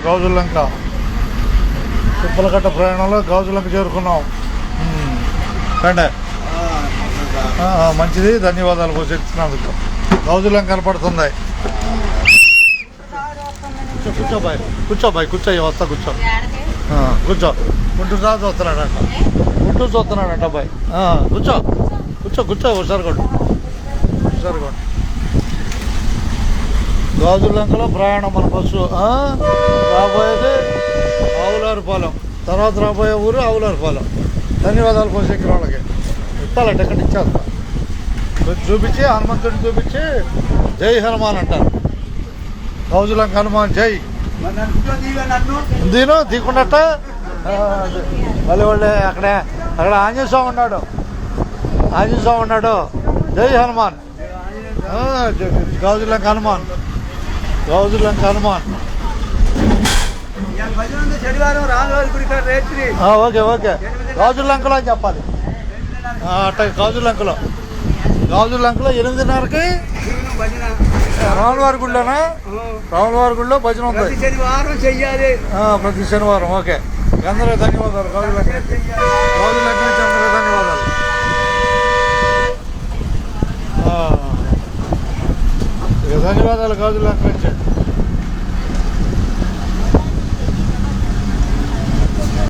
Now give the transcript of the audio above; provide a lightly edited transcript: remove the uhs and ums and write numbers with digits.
గాజులంక తిప్పలకట్ట ప్రయాణంలో గాజులంక చేరుకున్నాం. కండే మంచిది, ధన్యవాదాలు పోషిస్తున్నందుకు. గాజులంక కనపడుతుంది. కూర్చోబాయ్ కూర్చో వస్తా కూర్చో కూర్చో. గుంటూరు దాకా చూస్తున్నాడంట, గుంటూరు చూస్తున్నాడంట అబ్బాయి. కూర్చో కూర్చో కూర్చో. ఒకసారి కూడా గాజులంకలో ప్రయాణం మన బస్సు. రాబోయేది ఆవులారిపాలెం, తర్వాత రాబోయే ఊరు ఆవులారిపాలెం. ధన్యవాదాలు పోషెక్కిన వాళ్ళకి. ఇస్తాల టికెట్ ఇచ్చేస్తా. చూపించి హనుమంతుడిని చూపించి జై హనుమాన్ అంటారు. గాజులంక హనుమాన్ జై. దీను తీకుండట మళ్ళీ వాళ్ళే అక్కడ ఆంజనేయ స్వామి ఉన్నాడు. జై హనుమాన్. గాజులంక హనుమాన్. ఓకే గాజులంకలో అని చెప్పాలి. అట్ట గాజులంకలో 8:30కి రాములవారి గుడిలోనా? రాములవారి గుడిలో భజన ఉంది ప్రతి శనివారం. ఓకే, అందరికీ ధన్యవాదాలు. గాజులంక నుంచి అందరికీ ధన్యవాదాలు. ధన్యవాదాలు గాజులంక.